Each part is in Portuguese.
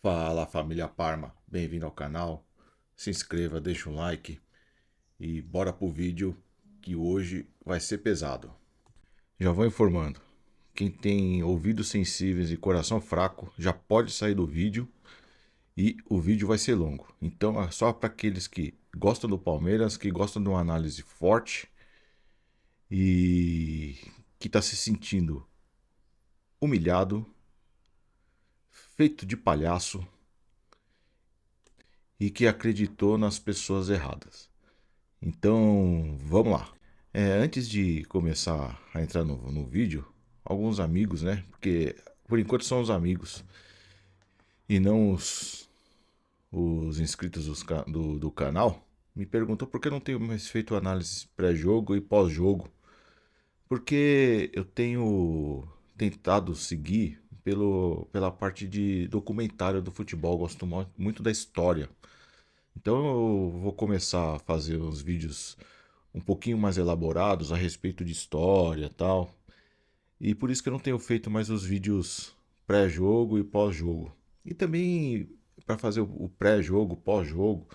Fala família Parma, bem-vindo ao canal. Se inscreva, deixa um like e bora pro vídeo que hoje vai ser pesado. Já vou informando, quem tem ouvidos sensíveis e coração fraco já pode sair do vídeo e o vídeo vai ser longo. Então é só para aqueles que gostam do Palmeiras, que gostam de uma análise forte e que está se sentindo humilhado, feito de palhaço e que acreditou nas pessoas erradas. Então, vamos lá. Antes de começar a entrar no vídeo, alguns amigos, né? Porque por enquanto são os amigos e não os inscritos do canal, me perguntou por que eu não tenho mais feito análise pré-jogo e pós-jogo. Porque eu tenho tentado seguir pela parte de documentário do futebol, gosto muito da história. Então eu vou começar a fazer uns vídeos um pouquinho mais elaborados a respeito de história e tal. E por isso que eu não tenho feito mais os vídeos pré-jogo e pós-jogo. E também para fazer o pré-jogo, pós-jogo,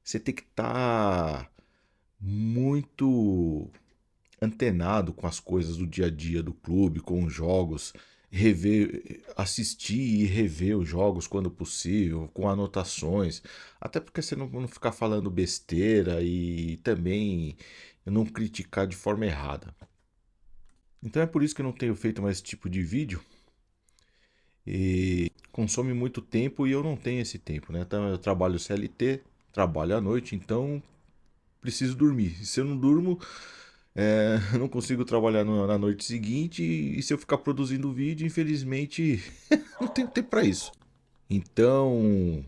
você tem que estar muito antenado com as coisas do dia a dia do clube, com os jogos, rever, assistir e rever os jogos quando possível, com anotações, até porque você não ficar falando besteira e também não criticar de forma errada. Então é por isso que eu não tenho feito mais esse tipo de vídeo e consome muito tempo e eu não tenho esse tempo, né? Então eu trabalho CLT, trabalho à noite, então preciso dormir. E se eu não durmo, eu não consigo trabalhar na noite seguinte e se eu ficar produzindo vídeo, infelizmente, não tenho tempo para isso. Então,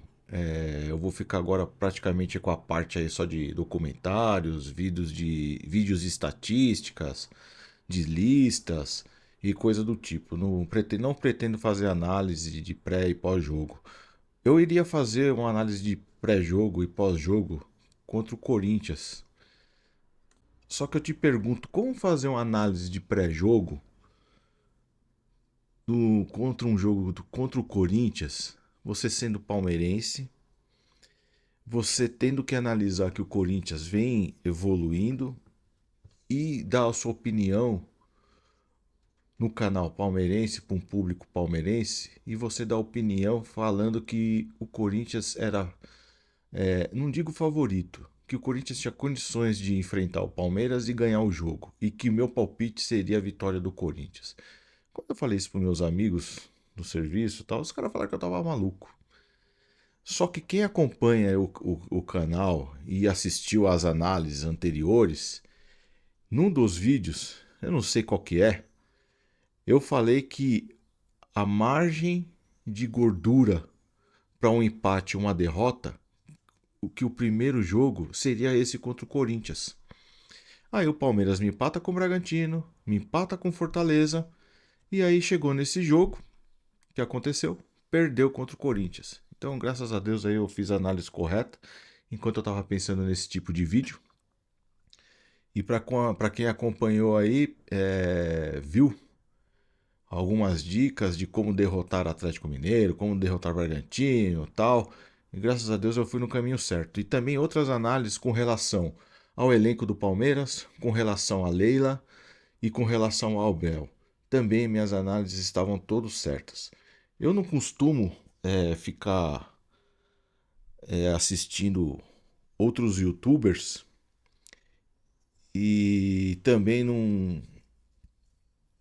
eu vou ficar agora praticamente com a parte aí só de documentários, vídeos de estatísticas, de listas e coisa do tipo. Não pretendo fazer análise de pré e pós-jogo. Eu iria fazer uma análise de pré-jogo e pós-jogo contra o Corinthians. Só que eu te pergunto, como fazer uma análise de pré-jogo contra um jogo contra o Corinthians, você sendo palmeirense, você tendo que analisar que o Corinthians vem evoluindo e dar a sua opinião no canal palmeirense para um público palmeirense e você dar opinião falando que o Corinthians era, não digo favorito, que o Corinthians tinha condições de enfrentar o Palmeiras e ganhar o jogo e que meu palpite seria a vitória do Corinthians. Quando eu falei isso para meus amigos do serviço e tal, os caras falaram que eu tava maluco. Só que quem acompanha o canal e assistiu às análises anteriores, num dos vídeos, eu não sei qual que é, eu falei que a margem de gordura para um empate e uma derrota, o primeiro jogo seria esse contra o Corinthians. Aí o Palmeiras me empata com o Bragantino, me empata com o Fortaleza, e aí chegou nesse jogo, que aconteceu? Perdeu contra o Corinthians. Então, graças a Deus, aí eu fiz a análise correta enquanto eu estava pensando nesse tipo de vídeo. E para quem acompanhou aí, viu algumas dicas de como derrotar o Atlético Mineiro, como derrotar o Bragantino e tal. E graças a Deus eu fui no caminho certo. E também outras análises com relação ao elenco do Palmeiras, com relação a Leila e com relação ao Abel. Também minhas análises estavam todas certas. Eu não costumo ficar assistindo outros youtubers e também não,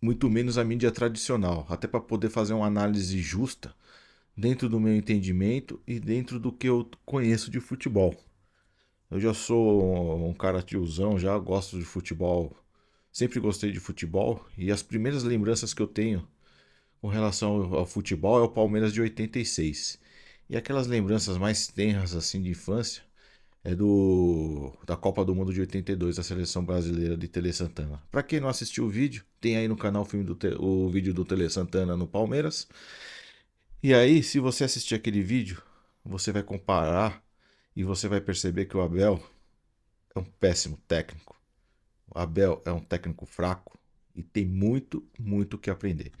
muito menos a mídia tradicional, até para poder fazer uma análise justa dentro do meu entendimento e dentro do que eu conheço de futebol. Eu já sou um cara tiozão, já gosto de futebol, sempre gostei de futebol e as primeiras lembranças que eu tenho com relação ao futebol é o Palmeiras de 86. E aquelas lembranças mais tenras assim de infância é da Copa do Mundo de 82 da seleção brasileira de Tele Santana. Para quem não assistiu o vídeo, tem aí no canal o vídeo do Tele Santana no Palmeiras. E aí, se você assistir aquele vídeo, você vai comparar e você vai perceber que o Abel é um péssimo técnico. O Abel é um técnico fraco e tem muito, muito o que aprender.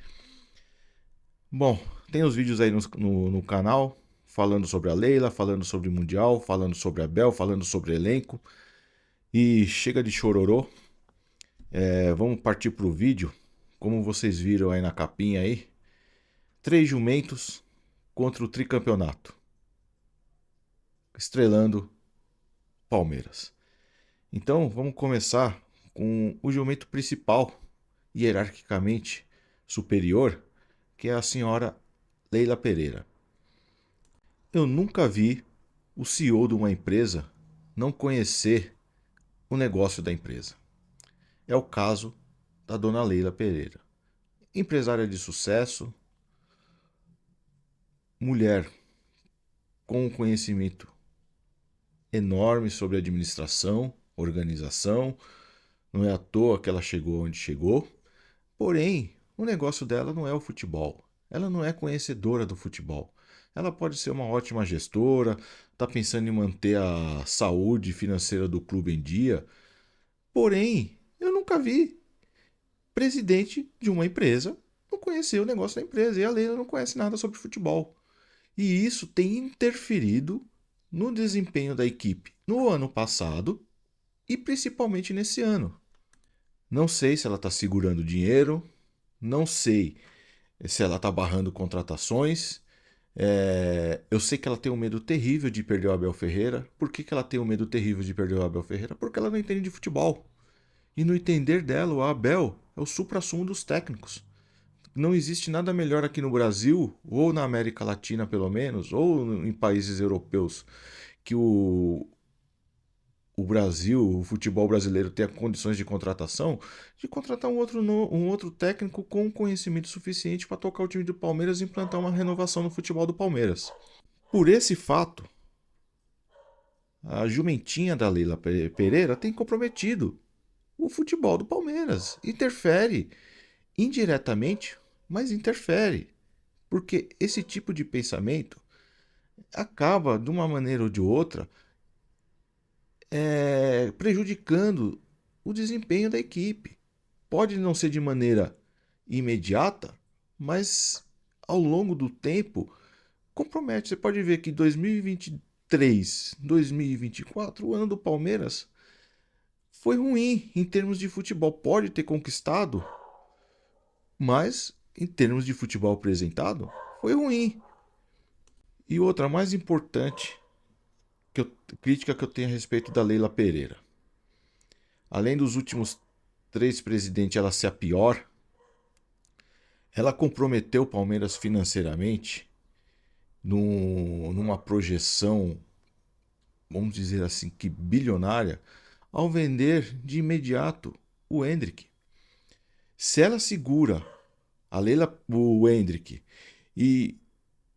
Bom, tem os vídeos aí no canal. falando sobre a Leila, falando sobre o Mundial, falando sobre a Abel, falando sobre o elenco. E chega de chororô. Vamos partir pro vídeo. Como vocês viram aí na capinha aí, 3 jumentos contra o tricampeonato, estrelando Palmeiras. Então vamos começar com o jumento principal, hierarquicamente superior, que é a senhora Leila Pereira. Eu nunca vi o CEO de uma empresa não conhecer o negócio da empresa. É o caso da dona Leila Pereira. Empresária de sucesso, mulher com um conhecimento enorme sobre administração, organização. Não é à toa que ela chegou onde chegou. Porém, o negócio dela não é o futebol. Ela não é conhecedora do futebol. Ela pode ser uma ótima gestora, está pensando em manter a saúde financeira do clube em dia. Porém, eu nunca vi presidente de uma empresa não conhecer o negócio da empresa. E a Leila não conhece nada sobre futebol. E isso tem interferido no desempenho da equipe no ano passado e principalmente nesse ano. Não sei se ela está segurando dinheiro, não sei se ela está barrando contratações. Eu sei que ela tem um medo terrível de perder o Abel Ferreira. Por que ela tem um medo terrível de perder o Abel Ferreira? Porque ela não entende de futebol. E no entender dela, o Abel é o suprassumo dos técnicos. Não existe nada melhor aqui no Brasil, ou na América Latina pelo menos, ou em países europeus, que o Brasil, o futebol brasileiro tenha condições de contratação, de contratar um outro técnico com conhecimento suficiente para tocar o time do Palmeiras e implantar uma renovação no futebol do Palmeiras. Por esse fato, a jumentinha da Leila Pereira tem comprometido o futebol do Palmeiras. Interfere indiretamente, mas interfere. Porque esse tipo de pensamento acaba, de uma maneira ou de outra, prejudicando o desempenho da equipe. Pode não ser de maneira imediata, mas ao longo do tempo compromete. Você pode ver que 2023, 2024, o ano do Palmeiras foi ruim em termos de futebol. Pode ter conquistado, mas em termos de futebol apresentado, foi ruim. E outra mais importante, crítica que eu tenho a respeito da Leila Pereira. Além dos últimos 3 presidentes ela ser a pior, ela comprometeu o Palmeiras financeiramente numa projeção, vamos dizer assim, que bilionária, ao vender de imediato o Endrick. Se ela segura o Endrick e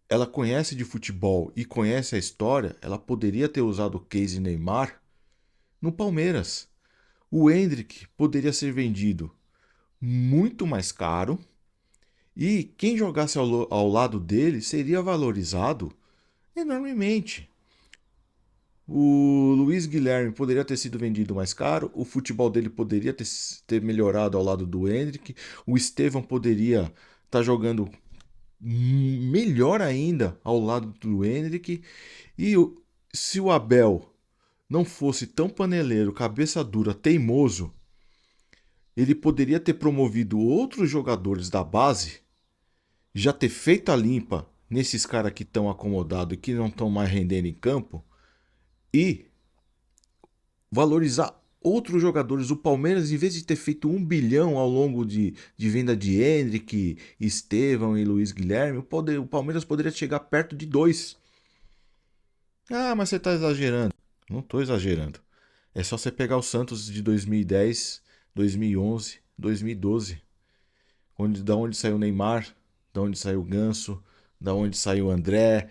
ela conhece de futebol e conhece a história, ela poderia ter usado o case Neymar no Palmeiras. O Endrick poderia ser vendido muito mais caro e quem jogasse ao lado dele seria valorizado enormemente. O Luiz Guilherme poderia ter sido vendido mais caro, o futebol dele poderia ter melhorado ao lado do Endrick, o Estevão poderia estar jogando melhor ainda ao lado do Endrick, e se o Abel não fosse tão paneleiro, cabeça dura, teimoso, ele poderia ter promovido outros jogadores da base, já ter feito a limpa nesses caras que estão acomodados e que não estão mais rendendo em campo e valorizar outros jogadores. O Palmeiras, em vez de ter feito 1 bilhão ao longo de venda de Endrick, Estevão e Luiz Guilherme, o Palmeiras poderia chegar perto de 2. Ah, mas você está exagerando. Não estou exagerando. É só você pegar o Santos de 2010, 2011, 2012. Da onde saiu o Neymar, da onde saiu o Ganso, da onde saiu o André,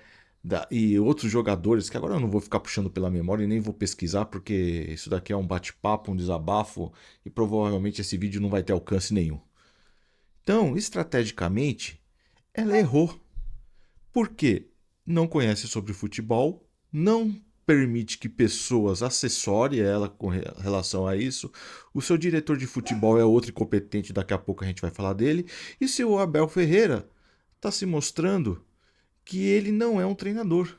e outros jogadores, que agora eu não vou ficar puxando pela memória e nem vou pesquisar, porque isso daqui é um bate-papo, um desabafo, e provavelmente esse vídeo não vai ter alcance nenhum. Então, estrategicamente, ela errou. Por quê? Não conhece sobre futebol, não permite que pessoas assessorem ela com relação a isso. O seu diretor de futebol é outro incompetente, daqui a pouco a gente vai falar dele. E se o Abel Ferreira está se mostrando que ele não é um treinador.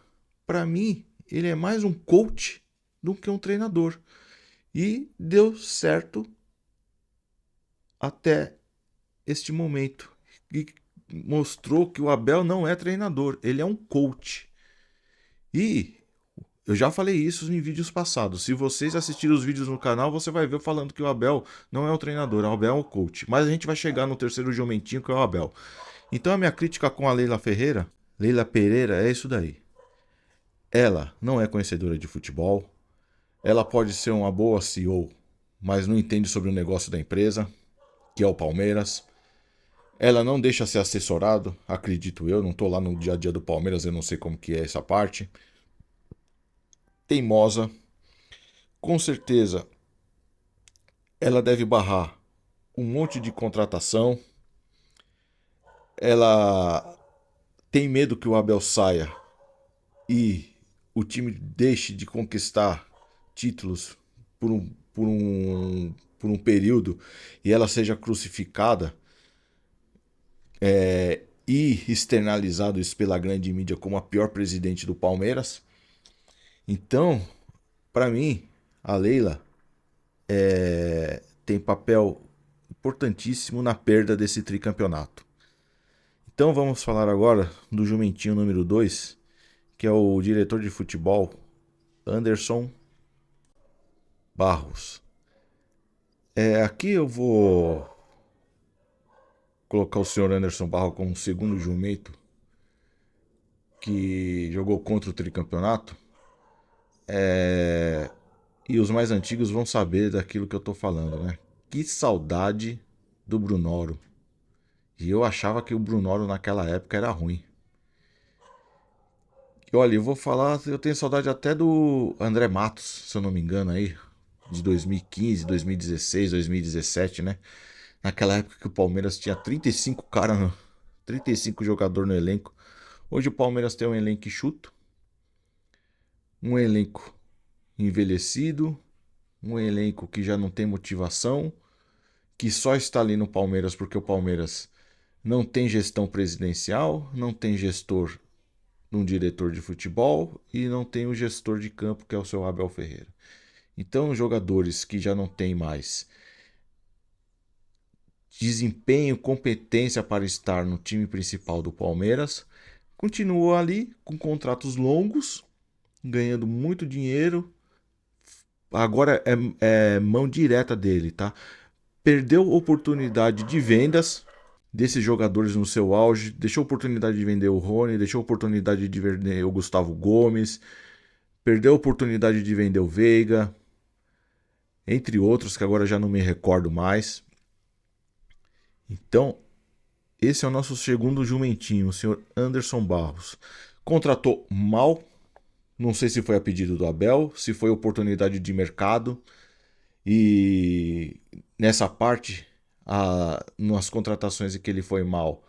Para mim, ele é mais um coach do que um treinador. E deu certo até este momento. E mostrou que o Abel não é treinador, ele é um coach. E eu já falei isso em vídeos passados. Se vocês assistirem os vídeos no canal, você vai ver eu falando que o Abel não é o treinador, o Abel é o coach. Mas a gente vai chegar no terceiro jumentinho, que é o Abel. Então a minha crítica com a Leila Pereira, é isso daí. Ela não é conhecedora de futebol. Ela pode ser uma boa CEO, mas não entende sobre o negócio da empresa, que é o Palmeiras. Ela não deixa ser assessorado, acredito eu. Não estou lá no dia a dia do Palmeiras, eu não sei como que é essa parte. Teimosa. Com certeza, ela deve barrar um monte de contratação. Ela tem medo que o Abel saia e o time deixe de conquistar títulos por um período e ela seja crucificada e externalizado isso pela grande mídia como a pior presidente do Palmeiras. Então, para mim, a Leila tem papel importantíssimo na perda desse tricampeonato. Então vamos falar agora do jumentinho número 2, que é o diretor de futebol Anderson Barros. Aqui eu vou colocar o senhor Anderson Barros como segundo jumento que jogou contra o tricampeonato. E os mais antigos vão saber daquilo que eu tô falando, né? Que saudade do Brunoro. E eu achava que o Brunoro naquela época era ruim. E olha, eu vou falar, eu tenho saudade até do André Matos, se eu não me engano aí, de 2015, 2016, 2017, né? Naquela época que o Palmeiras tinha 35 caras, 35 jogadores no elenco. Hoje o Palmeiras tem um elenco enxuto, um elenco envelhecido, um elenco que já não tem motivação, que só está ali no Palmeiras porque o Palmeiras não tem gestão presidencial, não tem gestor num diretor de futebol e não tem o gestor de campo, que é o seu Abel Ferreira. Então, jogadores que já não têm mais desempenho, competência para estar no time principal do Palmeiras, continuam ali com contratos longos, ganhando muito dinheiro. Agora é mão direta dele, tá? Perdeu oportunidade de vendas desses jogadores no seu auge, deixou oportunidade de vender o Rony, deixou oportunidade de vender o Gustavo Gomes, perdeu a oportunidade de vender o Veiga, entre outros que agora já não me recordo mais. Então, esse é o nosso segundo jumentinho, o senhor Anderson Barros. Contratou mal, não sei se foi a pedido do Abel, se foi oportunidade de mercado. E nessa parte, nas contratações em que ele foi mal,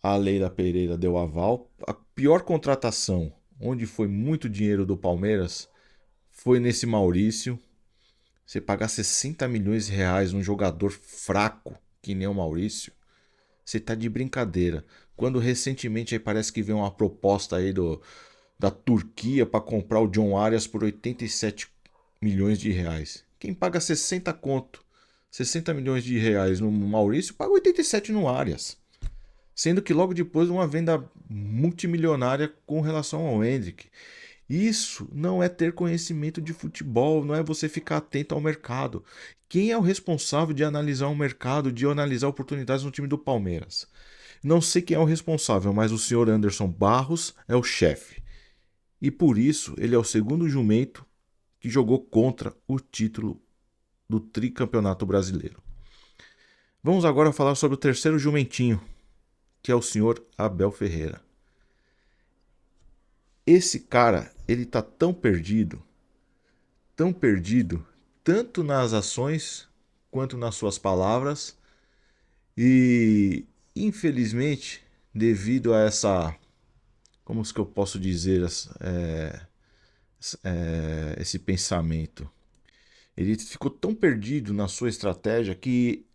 a Leila Pereira deu aval. A pior contratação, onde foi muito dinheiro do Palmeiras, foi nesse Maurício. Você pagar 60 milhões de reais num jogador fraco, que nem o Maurício, você tá de brincadeira. Quando recentemente aí parece que veio uma proposta aí da Turquia para comprar o John Arias por 87 milhões de reais. Quem paga 60 conto, 60 milhões de reais no Maurício, paga 87 no Arias. Sendo que logo depois uma venda multimilionária com relação ao Hendrick. Isso não é ter conhecimento de futebol, não é você ficar atento ao mercado. Quem é o responsável de analisar o mercado, de analisar oportunidades no time do Palmeiras? Não sei quem é o responsável, mas o senhor Anderson Barros é o chefe. E por isso ele é o segundo jumento que jogou contra o título do tricampeonato brasileiro. Vamos agora falar sobre o terceiro jumentinho, que é o senhor Abel Ferreira. Esse cara, ele tá tão perdido, tanto nas ações quanto nas suas palavras, e infelizmente, devido a essa, como que eu posso dizer, esse pensamento, ele ficou tão perdido na sua estratégia que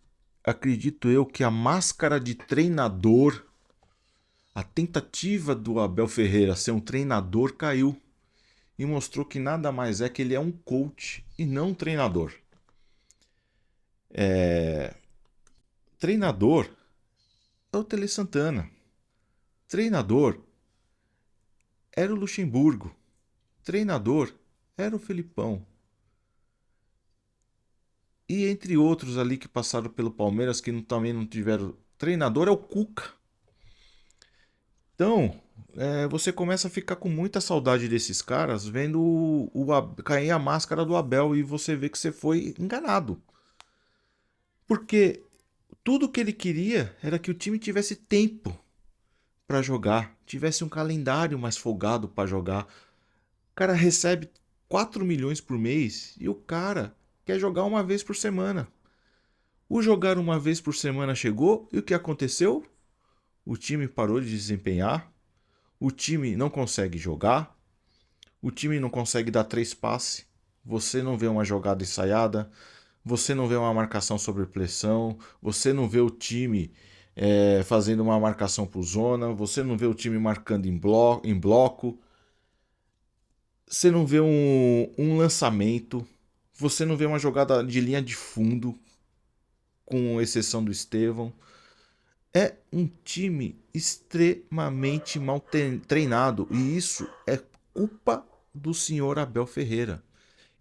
acredito eu que a máscara de treinador A tentativa do Abel Ferreira ser um treinador caiu e mostrou que nada mais é que ele é um coach e não um treinador. Treinador é o Tele Santana. Treinador era o Luxemburgo. Treinador era o Felipão. E entre outros ali que passaram pelo Palmeiras que também não tiveram treinador é o Cuca. Então, você começa a ficar com muita saudade desses caras vendo cair a máscara do Abel e você vê que você foi enganado. Porque tudo que ele queria era que o time tivesse tempo para jogar, tivesse um calendário mais folgado para jogar. O cara recebe 4 milhões por mês e o cara quer jogar uma vez por semana. O jogar uma vez por semana chegou e o que aconteceu? O time parou de desempenhar, o time não consegue jogar, o time não consegue dar 3 passes, você não vê uma jogada ensaiada, você não vê uma marcação sobre pressão, você não vê o time fazendo uma marcação por zona, você não vê o time marcando em bloco, você não vê um lançamento, você não vê uma jogada de linha de fundo, com exceção do Estevão. É um time extremamente mal treinado e isso é culpa do senhor Abel Ferreira,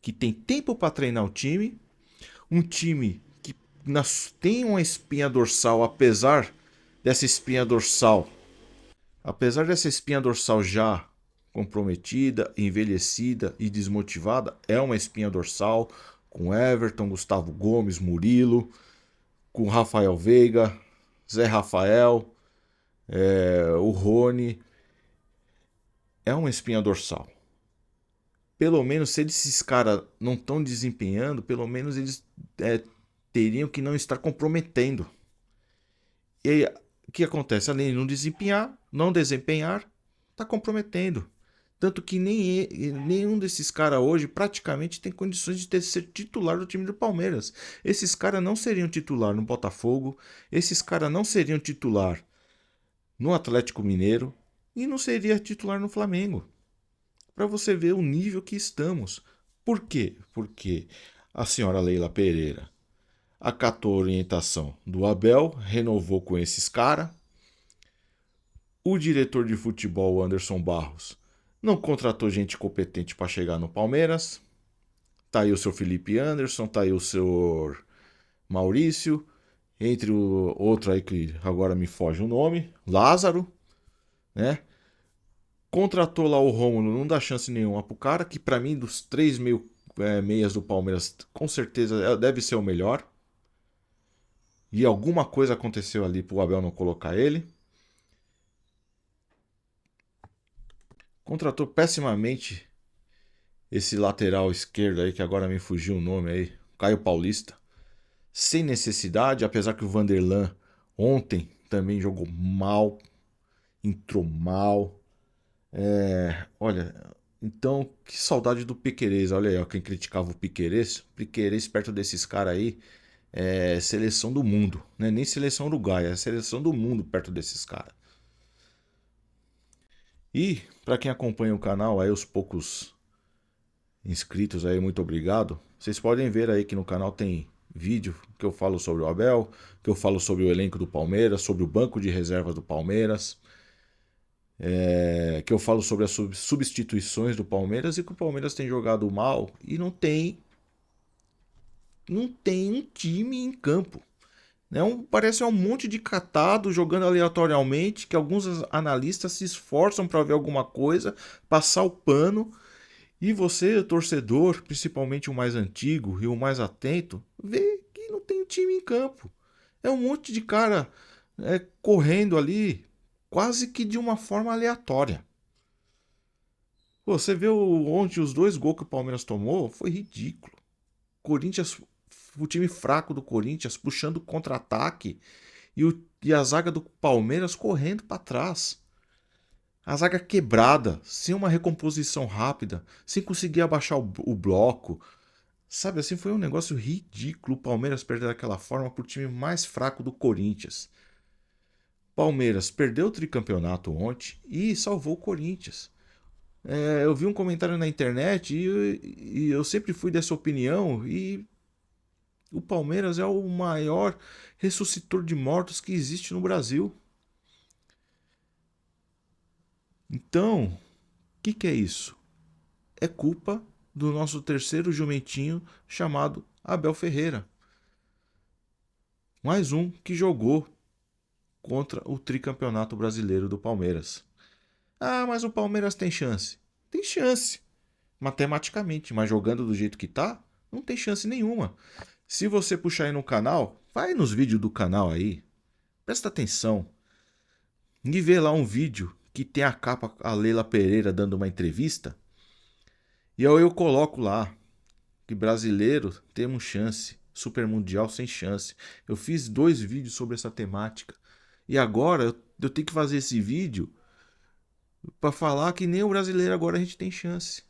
que tem tempo para treinar o time, um time que tem uma espinha dorsal, apesar dessa espinha dorsal já comprometida, envelhecida e desmotivada, é uma espinha dorsal com Everton, Gustavo Gomes, Murilo, com Rafael Veiga, Zé Rafael, o Rony. É uma espinha dorsal. Pelo menos se esses caras não estão desempenhando, pelo menos eles teriam que não estar comprometendo. E aí, o que acontece? Além de não desempenhar, está comprometendo. Tanto que nenhum desses caras hoje praticamente tem condições de ser titular do time do Palmeiras. Esses caras não seriam titular no Botafogo, esses caras não seriam titular no Atlético Mineiro e não seria titular no Flamengo. Para você ver o nível que estamos. Por quê? Porque a senhora Leila Pereira acatou a orientação do Abel, renovou com esses caras. O diretor de futebol, Anderson Barros, não contratou gente competente para chegar no Palmeiras. Tá aí o seu Felipe Anderson, tá aí o seu Maurício, entre o outro aí que agora me foge o nome, Lázaro, né? Contratou lá o Rômulo, não dá chance nenhuma pro cara, que para mim dos 3 meias do Palmeiras, com certeza deve ser o melhor. E alguma coisa aconteceu ali pro Abel não colocar ele. Contratou pessimamente esse lateral esquerdo aí, que agora me fugiu o nome aí, Caio Paulista. Sem necessidade, apesar que o Vanderlan ontem também jogou mal, entrou mal. Olha, então que saudade do Piquerez. Olha aí, ó, quem criticava o Piquerez perto desses caras aí é seleção do mundo, né? Nem seleção uruguaia, é seleção do mundo perto desses caras. E para quem acompanha o canal, aí os poucos inscritos aí, muito obrigado. Vocês podem ver aí que no canal tem vídeo que eu falo sobre o Abel, que eu falo sobre o elenco do Palmeiras, sobre o banco de reservas do Palmeiras, que eu falo sobre as substituições do Palmeiras e que o Palmeiras tem jogado mal e não tem um time em campo. Né? Parece um monte de catado jogando aleatoriamente, que alguns analistas se esforçam para ver alguma coisa, passar o pano. E você, torcedor, principalmente o mais antigo e o mais atento, vê que não tem time em campo. É um monte de cara correndo ali, quase que de uma forma aleatória. Pô, você vê onde os 2 gols que o Palmeiras tomou, foi ridículo. Corinthians, o time fraco do Corinthians puxando contra-ataque e a zaga do Palmeiras correndo para trás. A zaga quebrada, sem uma recomposição rápida, sem conseguir abaixar o bloco. Sabe assim, foi um negócio ridículo o Palmeiras perder daquela forma pro time mais fraco do Corinthians. Palmeiras perdeu o tricampeonato ontem e salvou o Corinthians. Eu vi um comentário na internet e eu sempre fui dessa opinião. E o Palmeiras é o maior ressuscitor de mortos que existe no Brasil. Então, o que é isso? É culpa do nosso terceiro jumentinho chamado Abel Ferreira. Mais um que jogou contra o tricampeonato brasileiro do Palmeiras. Ah, mas o Palmeiras tem chance. Tem chance, matematicamente, mas jogando do jeito que tá, não tem chance nenhuma. Se você puxar aí no canal, vai nos vídeos do canal aí, presta atenção e vê lá um vídeo que tem a capa a Leila Pereira dando uma entrevista. E eu coloco lá que brasileiro temos chance, Super Mundial sem chance. Eu fiz 2 vídeos sobre essa temática. E agora eu tenho que fazer esse vídeo para falar que nem o brasileiro agora a gente tem chance.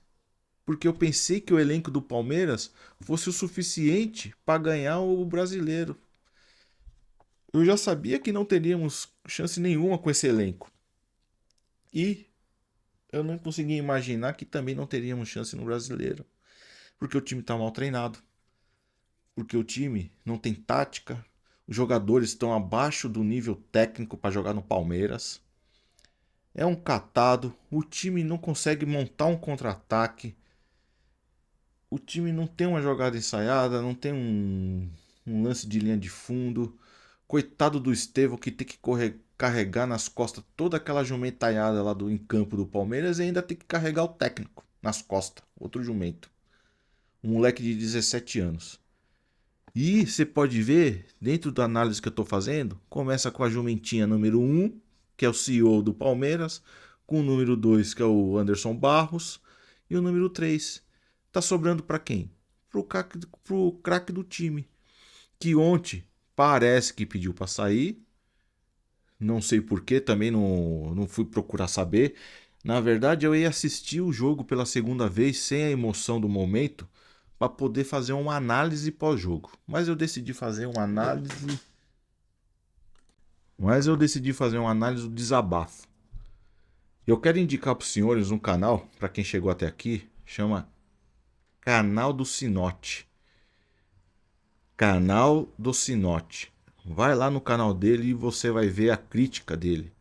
Porque eu pensei que o elenco do Palmeiras fosse o suficiente para ganhar o brasileiro. Eu já sabia que não teríamos chance nenhuma com esse elenco. E eu não conseguia imaginar que também não teríamos chance no brasileiro. Porque o time está mal treinado. Porque o time não tem tática. Os jogadores estão abaixo do nível técnico para jogar no Palmeiras. É um catado. O time não consegue montar um contra-ataque. O time não tem uma jogada ensaiada, não tem um lance de linha de fundo. Coitado do Estevão que tem que carregar nas costas toda aquela jumentalhada lá em campo do Palmeiras e ainda tem que carregar o técnico nas costas, outro jumento. Um moleque de 17 anos. E você pode ver, dentro da análise que eu estou fazendo, começa com a jumentinha número 1, que é o CEO do Palmeiras, com o número 2, que é o Anderson Barros, e o número 3. Tá sobrando para quem? Pro craque do time, que ontem parece que pediu para sair. Não sei porquê, também não fui procurar saber. Na verdade, eu ia assistir o jogo pela segunda vez sem a emoção do momento para poder fazer uma análise pós-jogo. Mas eu decidi fazer uma análise. Do desabafo. Eu quero indicar para os senhores um canal, para quem chegou até aqui, chama Canal do Sinote. Canal do Sinote. Vai lá no canal dele e você vai ver a crítica dele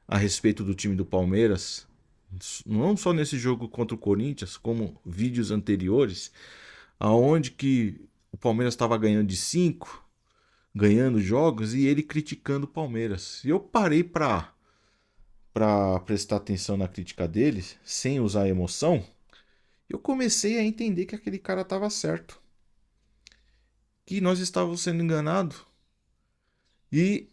a respeito do time do Palmeiras. Não só nesse jogo contra o Corinthians, como vídeos anteriores, aonde que o Palmeiras estava ganhando de 5, ganhando jogos e ele criticando o Palmeiras. E eu parei para prestar atenção na crítica dele, sem usar emoção. Eu comecei a entender que aquele cara estava certo. Que nós estávamos sendo enganados. E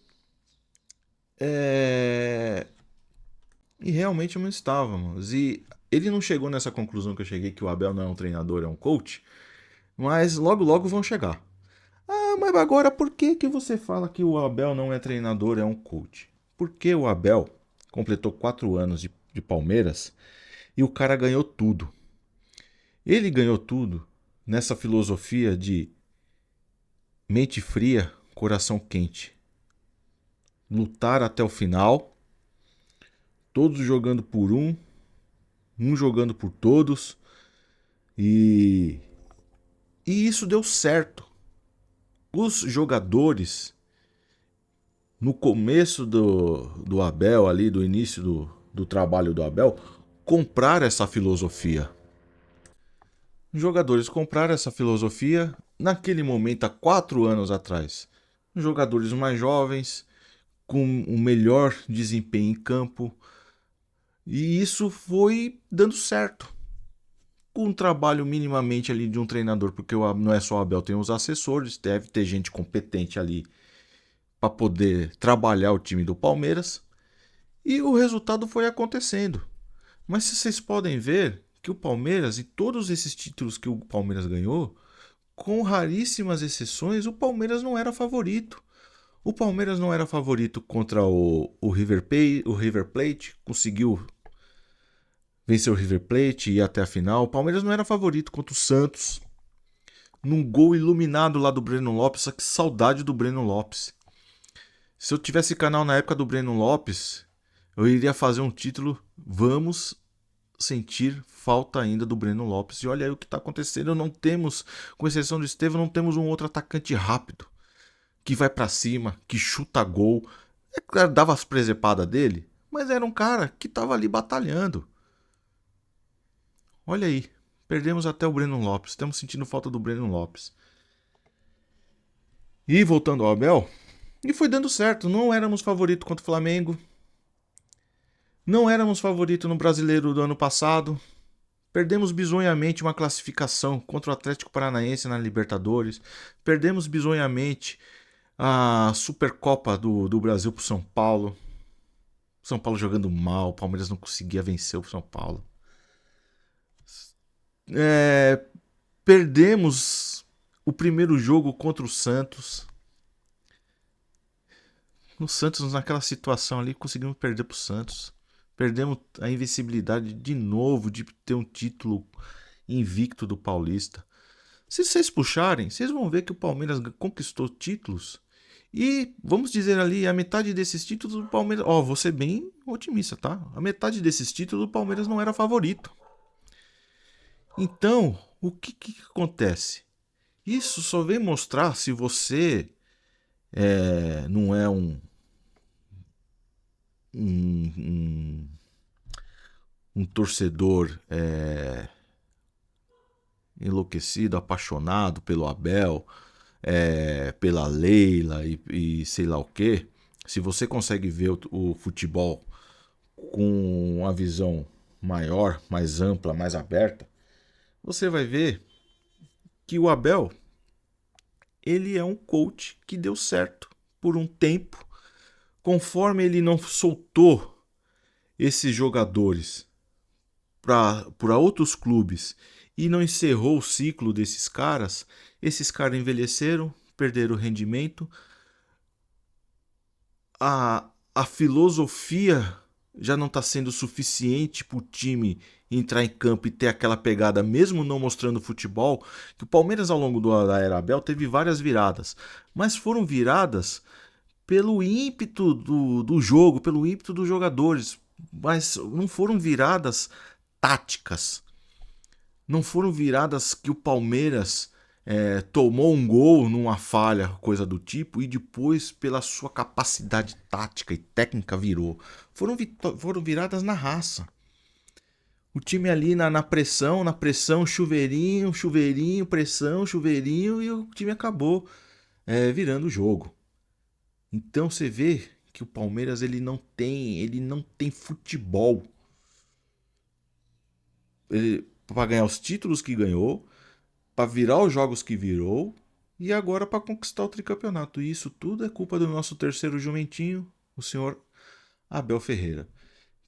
realmente não estávamos. E ele não chegou nessa conclusão que eu cheguei, que o Abel não é um treinador, é um coach. Mas logo logo vão chegar. Ah, mas agora por que você fala que o Abel não é treinador, é um coach? Porque o Abel completou 4 anos de Palmeiras e o cara ganhou tudo. Ele ganhou tudo nessa filosofia de mente fria, coração quente. Lutar até o final, todos jogando por um jogando por todos. E isso deu certo. Os jogadores, no começo do Abel, ali, do início do trabalho do Abel, compraram essa filosofia. Os jogadores compraram essa filosofia naquele momento, há 4 anos atrás. Os jogadores mais jovens, com um melhor desempenho em campo. E isso foi dando certo. Com um trabalho minimamente ali de um treinador, porque não é só o Abel, tem os assessores, deve ter gente competente ali para poder trabalhar o time do Palmeiras. E o resultado foi acontecendo. Mas vocês podem ver que o Palmeiras, e todos esses títulos que o Palmeiras ganhou, com raríssimas exceções, o Palmeiras não era favorito. O Palmeiras não era favorito contra o River Plate, conseguiu vencer o River Plate e ir até a final. O Palmeiras não era favorito contra o Santos, num gol iluminado lá do Breno Lopes. Que saudade do Breno Lopes. Se eu tivesse canal na época do Breno Lopes, eu iria fazer um título Vamos sentir falta ainda do Breno Lopes. E olha aí o que está acontecendo. Não temos, com exceção do Estevão, não temos um outro atacante rápido que vai para cima, que chuta gol. É claro, dava as presepadas dele, mas era um cara que estava ali batalhando. Olha aí, perdemos até o Breno Lopes. Estamos sentindo falta do Breno Lopes. E voltando ao Abel, e foi dando certo. Não éramos favorito contra o Flamengo. Não éramos favorito no Brasileiro do ano passado. Perdemos bizonhamente uma classificação contra o Atlético Paranaense na Libertadores. Perdemos bizonhamente a Supercopa do Brasil para o São Paulo. São Paulo jogando mal, o Palmeiras não conseguia vencer o São Paulo. Perdemos o primeiro jogo contra o Santos. No Santos, naquela situação ali, conseguimos perder para o Santos. Perdemos a invencibilidade de novo de ter um título invicto do Paulista. Se vocês puxarem, vocês vão ver que o Palmeiras conquistou títulos. E vamos dizer ali, a metade desses títulos o Palmeiras. Vou ser bem otimista, tá? A metade desses títulos o Palmeiras não era favorito. Então, o que acontece? Isso só vem mostrar se você não é um torcedor enlouquecido, apaixonado pelo Abel, pela Leila e sei lá o que. Se você consegue ver o futebol com uma visão maior, mais ampla, mais aberta, você vai ver que o Abel, ele é um coach que deu certo por um tempo, conforme ele não soltou esses jogadores para outros clubes e não encerrou o ciclo desses caras. Esses caras envelheceram, perderam o rendimento, a filosofia já não está sendo suficiente para o time entrar em campo e ter aquela pegada, mesmo não mostrando futebol. Que o Palmeiras, ao longo da era Abel, teve várias viradas, mas foram viradas pelo ímpeto do jogo, pelo ímpeto dos jogadores, mas não foram viradas táticas, não foram viradas que o Palmeiras tomou um gol numa falha, coisa do tipo, e depois, pela sua capacidade tática e técnica, virou. Foram viradas na raça. O time ali na pressão, chuveirinho, chuveirinho, pressão, chuveirinho, e o time acabou virando o jogo. Então você vê que o Palmeiras ele não tem futebol para ganhar os títulos que ganhou, para virar os jogos que virou e agora para conquistar o tricampeonato. E isso tudo é culpa do nosso terceiro jumentinho, o senhor Abel Ferreira,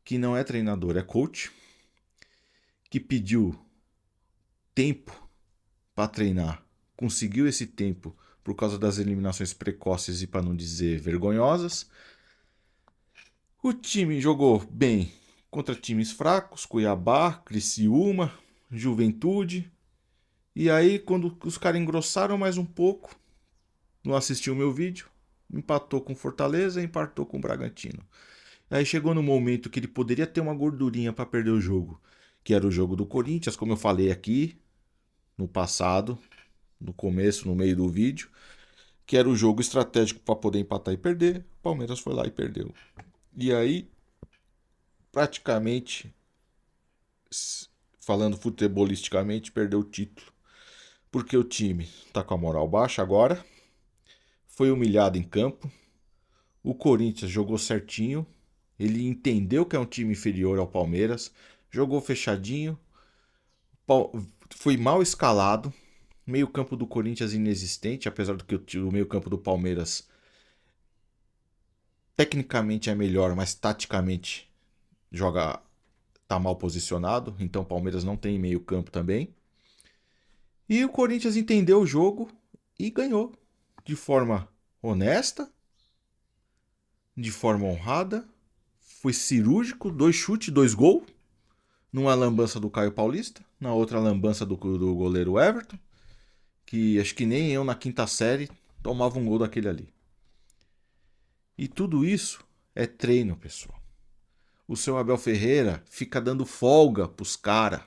que não é treinador, é coach, que pediu tempo para treinar, conseguiu esse tempo por causa das eliminações precoces e, para não dizer, vergonhosas. O time jogou bem contra times fracos, Cuiabá, Criciúma, Juventude. E aí, quando os caras engrossaram mais um pouco, não assistiu o meu vídeo, empatou com Fortaleza, empatou com o Bragantino. Aí chegou no momento que ele poderia ter uma gordurinha para perder o jogo, que era o jogo do Corinthians, como eu falei aqui no passado, no começo, no meio do vídeo, que era o jogo estratégico para poder empatar e perder. O Palmeiras foi lá e perdeu. E aí, praticamente, falando futebolisticamente, perdeu o título. Porque o time está com a moral baixa agora, foi humilhado em campo, o Corinthians jogou certinho, ele entendeu que é um time inferior ao Palmeiras, jogou fechadinho, foi mal escalado, meio campo do Corinthians inexistente, apesar do que o meio campo do Palmeiras tecnicamente é melhor, mas taticamente tá mal posicionado, então o Palmeiras não tem meio campo também. E o Corinthians entendeu o jogo e ganhou de forma honesta, de forma honrada, foi cirúrgico, 2 chutes, 2 gols, numa lambança do Caio Paulista, na outra lambança do goleiro Everton, que acho que nem eu na quinta série tomava um gol daquele ali. E tudo isso é treino, pessoal. O seu Abel Ferreira fica dando folga pros caras.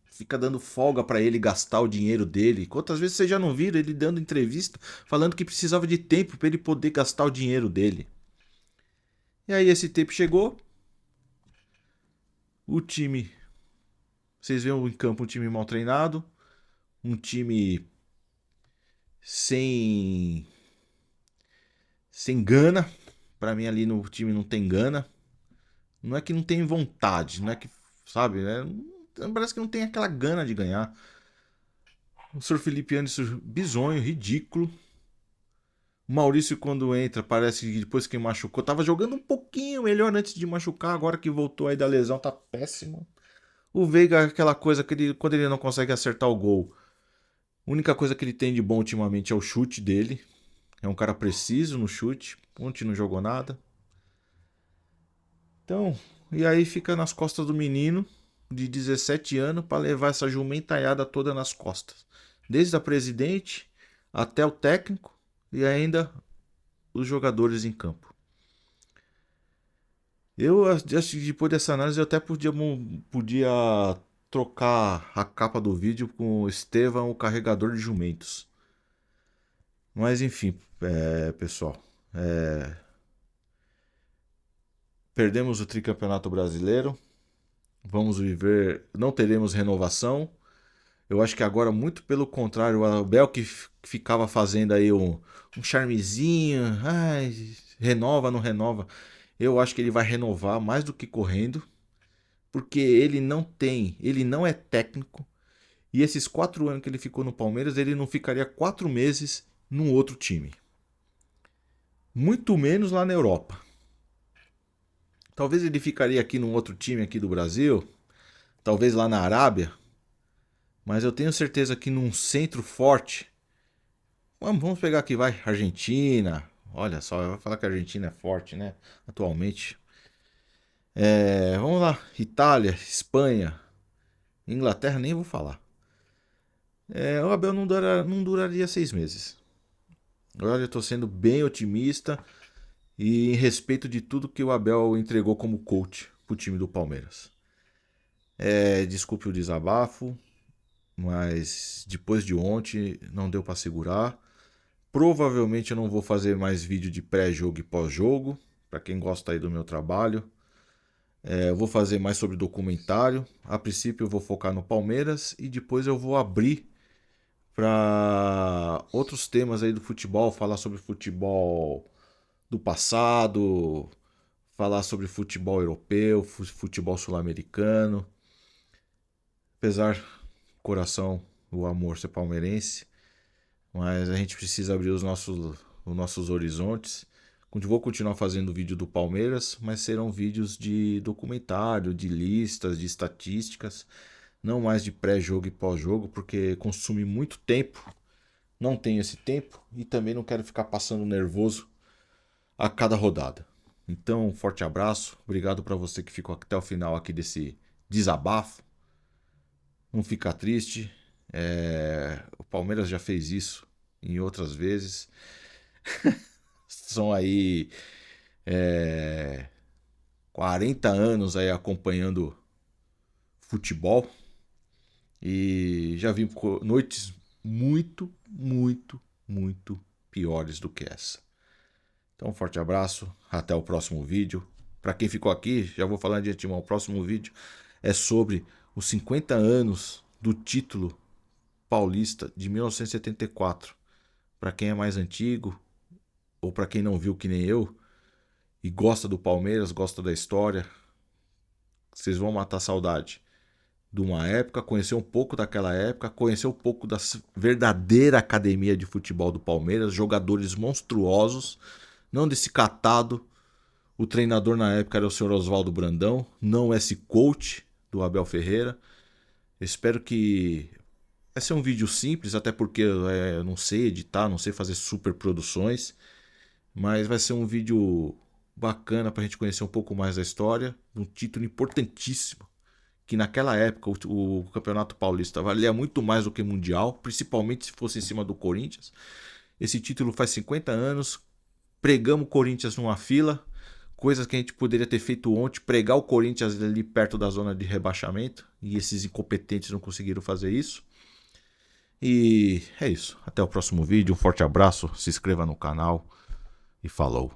Fica dando folga para ele gastar o dinheiro dele. Quantas vezes vocês já não viram ele dando entrevista falando que precisava de tempo para ele poder gastar o dinheiro dele? E aí esse tempo chegou, o time, vocês veem em campo um time mal treinado, um time sem gana. Para mim ali no time não tem gana. Não é que não tem vontade, não é que, sabe, parece que não tem aquela gana de ganhar. O Sr. Felipe Anderson, bizonho, ridículo. O Maurício, quando entra, parece que depois que machucou, tava jogando um pouquinho melhor antes de machucar, agora que voltou aí da lesão, tá péssimo. O Veiga, aquela coisa que ele, quando ele não consegue acertar o gol, a única coisa que ele tem de bom ultimamente é o chute dele. É um cara preciso no chute, ontem não jogou nada. Então, e aí fica nas costas do menino de 17 anos para levar essa jumentalhada toda nas costas. Desde a presidente até o técnico e ainda os jogadores em campo. Eu acho que depois dessa análise eu até podia trocar a capa do vídeo com o Estevão, o carregador de jumentos. Mas enfim, pessoal, perdemos o tricampeonato brasileiro. Vamos viver, não teremos renovação. Eu acho que agora, muito pelo contrário, o Abel que ficava fazendo aí um charmezinho, ai, renova, não renova. Eu acho que ele vai renovar mais do que correndo, porque ele não é técnico. E esses 4 anos que ele ficou no Palmeiras, ele não ficaria 4 meses num outro time. Muito menos lá na Europa. Talvez ele ficaria aqui num outro time aqui do Brasil, talvez lá na Arábia, mas eu tenho certeza que num centro forte. Vamos pegar aqui, vai, Argentina. Olha só, eu vou falar que a Argentina é forte, né? Atualmente. Vamos lá, Itália, Espanha, Inglaterra, nem vou falar. O Abel não duraria 6 meses. Olha, eu tô sendo bem otimista e em respeito de tudo que o Abel entregou como coach pro time do Palmeiras. Desculpe o desabafo, mas depois de ontem não deu para segurar. Provavelmente eu não vou fazer mais vídeo de pré-jogo e pós-jogo, para quem gosta aí do meu trabalho. Eu vou fazer mais sobre documentário. A princípio eu vou focar no Palmeiras e depois eu vou abrir para outros temas aí do futebol, falar sobre futebol do passado, falar sobre futebol europeu, futebol sul-americano. Apesar coração, o amor ser palmeirense, mas a gente precisa abrir os nossos horizontes. Vou continuar fazendo vídeo do Palmeiras, mas serão vídeos de documentário, de listas, de estatísticas, não mais de pré-jogo e pós-jogo, porque consome muito tempo. Não tenho esse tempo e também não quero ficar passando nervoso a cada rodada. Então, um forte abraço, obrigado para você que ficou até o final aqui desse desabafo. Não fica triste, o Palmeiras já fez isso em outras vezes. São aí 40 anos aí acompanhando futebol e já vi noites muito, muito, muito piores do que essa. Então, um forte abraço, até o próximo vídeo. Para quem ficou aqui, já vou falar de antemão, o próximo vídeo é sobre os 50 anos do título paulista de 1974. Para quem é mais antigo, ou para quem não viu que nem eu, e gosta do Palmeiras, gosta da história, vocês vão matar a saudade de uma época, conhecer um pouco daquela época, conhecer um pouco da verdadeira academia de futebol do Palmeiras, jogadores monstruosos, não desse catado. O treinador na época era o senhor Oswaldo Brandão, não esse coach do Abel Ferreira. Espero que vai ser um vídeo simples, até porque eu não sei editar, não sei fazer super produções, mas vai ser um vídeo bacana para a gente conhecer um pouco mais da história, um título importantíssimo, que naquela época o Campeonato Paulista valia muito mais do que o Mundial, principalmente se fosse em cima do Corinthians. Esse título faz 50 anos, pregamos o Corinthians numa fila, coisas que a gente poderia ter feito ontem, pregar o Corinthians ali perto da zona de rebaixamento, e esses incompetentes não conseguiram fazer isso. E é isso. Até o próximo vídeo. Um forte abraço. Se inscreva no canal. E falou.